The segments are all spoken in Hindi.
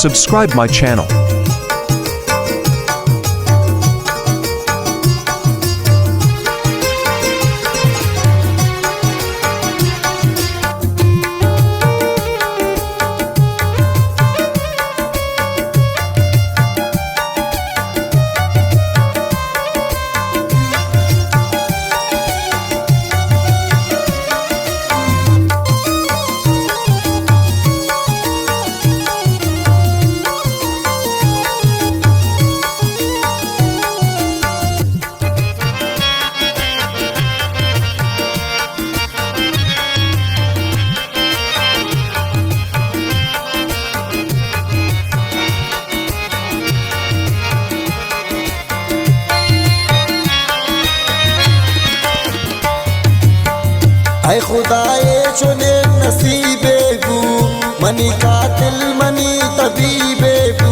Subscribe my channel. ऐ खुदाए चुने नसीबे बू मनी कातिल मनी तबीबे बू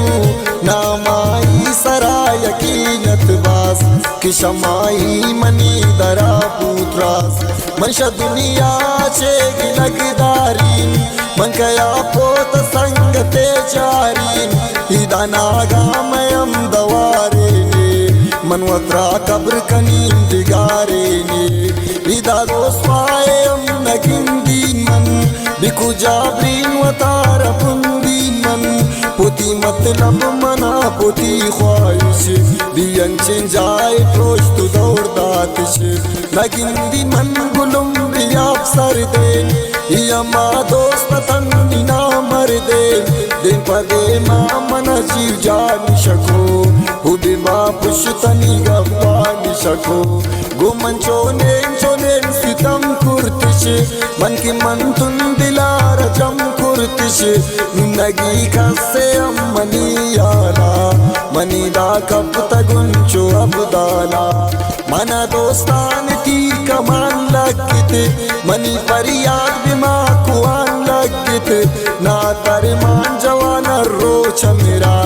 नामाई सरा यकीनत बास कि शमाई मनी दरा पुत्रास मनशा दुनिया चे गिलगदारीन मन कया पोत संगते चारीन हिदानागा मयम दवारे ने मनवत्रा कब्र कनीम दिगारे ने विदा दोस्वाए नगिंदीन मन बिकु जाबरीन वतार पुंदीन मन पुती मतलब मना पुती ख्वाहिश बियन चिंजाए प्रोष्ट दौर दातिश नगिंदी मन गुलुम बियाब सर दे यमा दोस्त तन्नी ना मर दे दिन पदे मा मना जीव जान शको हुबी मा पुष्तनी गवान शको गुमन चोने सितम कुर्तिश मन की मन तुन दिलार जम कुर्तिश नगी कसे अम्मनी आला मनी दा कब तगुंचो अबदाला मना दोस्तान तीर कमान लगते मनी फरियाद बिमा कुआन लगते ना तरमान जवान रोच मेरा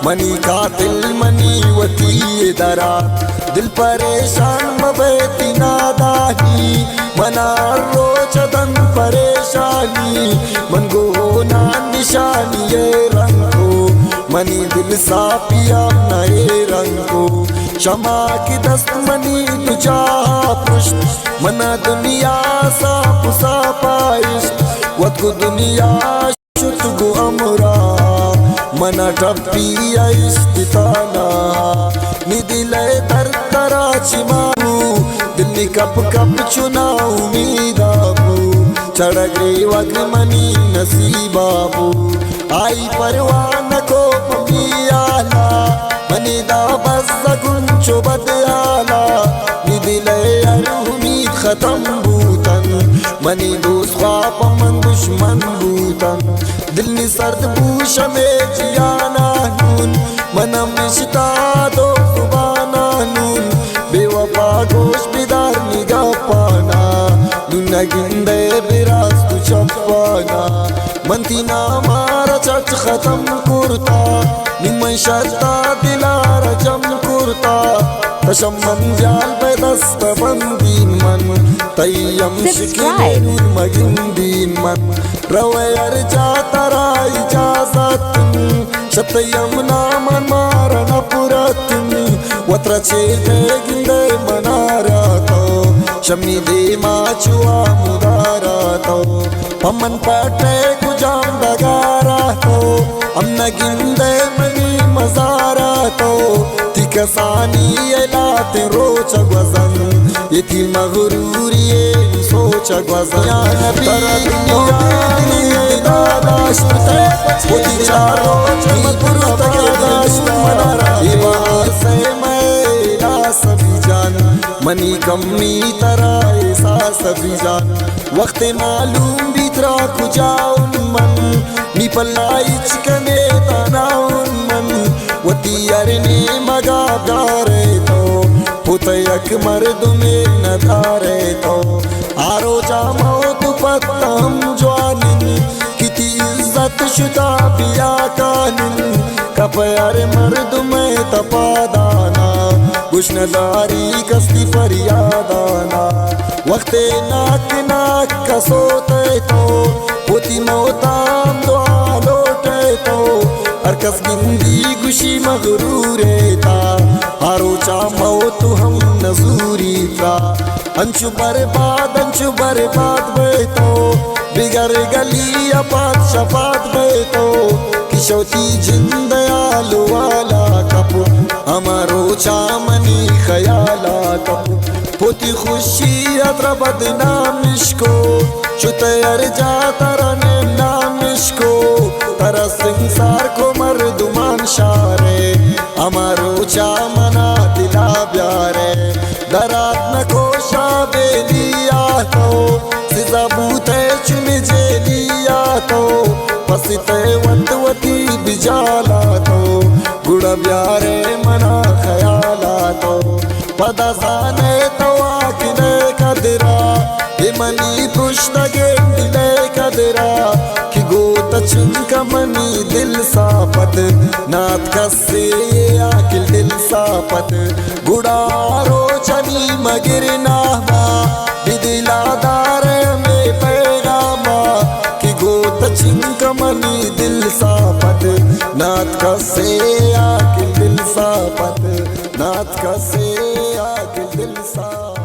मनी कातिल मनी वती दरा दिल परेशान मबेती नादाही मना रोचदन परेशानी मन गो ना निशानी ये रंग को मनी दिल सा पिया नए रंग को क्षमा की दस्त मनी तुझा पुष्ट मना दुनिया सा पुसा पाइश वत को दुनिया शुत गो अमरा मना टप्पी आइस्तिताना निदिले दर तराची मारू दिल्ली कप कप चुना उम्मीदाबू चढ़गे वग्र मनी नसीबाबू आई परवान को पमियाला मनी दा बस गुंचो बदयाला निदिले उम्मीद खत्म बूतन मनी दोस्त ख्वाब मन दुश्मन बूतन दिल नि सर्द बूश में जियाना नून मनम निशिता दो सुबाना नून बेवफा गोश बिदार निगा पाना दुनिया गिंदे बिराज तु चप्पाना मंती ना मारा चट खत्म कुर्ता निमन शर्ता दिलार जम कुर्ता तशम्मन जाल पे दस्त बंदीन मन तय्यम शिकिन मगिंदीन मन रवैर जाता राई इजाजत शतयम नामन मारन पुरतन वत्र चेते गिंदे मनारा तो शमी दे माचुआ मुदारा तो पमन पटे गुजाम बगारा तो अम्न गिंदे मनी मजारा तो तिकसानी एलाते रोच गवजन यति मगरूरी सोच गवजन तरा दुनिया दादाश पोती चारो चमपुर तगादाश मनारा इबार से मैला सभी जान मनी कमी तरा ऐसा सभी जान वक्त मालूम बीतरा कुजाउन मन निपलाई चिकने तानाउन मन वती अरने मगा गारे तो पुतयक मर्द में न धारे तो आरो जा मौत पत्तम जवानिन किती इज्जत शुदा बिया कानिन कपयार मर्द में तपादाना गुशनदारी कस्ती फरियादाना वक्ते नाक नाक का सोते तो पुती मोताम दुआ लोटे तो कस गिंदी गुशी मगरूरेता आरोचा मौत हम नजूरी था अंशु बर्बाद बेतो बिगर गली अपात शपात बेतो किशोती जिंदयालु वाला कप हमारो चामनी खयाला कप पोती खुशी अत्र बदनामिश को शुतर जाता रने नामिश को तरा संसार को मर्दुमान शारे हमारो चामना दिला प्यारे दरात न कोशा बेलिया तो सिजाबूते चुन जेलिया तो पसिते वतवती बिजाला तो गुड़ा प्यारे मना खयाला तो पदा साने तो आकिने कदरा हिमनी पुष्टगे दिले कदरा कि गोत चिंका मनी दिल सापत नाथ कसे आकिल दिल सापत गुड़ारो चनी मगिर नामा दिदिला दारे में पैगामा कि गोत चिंका मनी दिल सापत नाथ कसे आकिल दिल सापत नाथ कसे आकिल दिल सापत।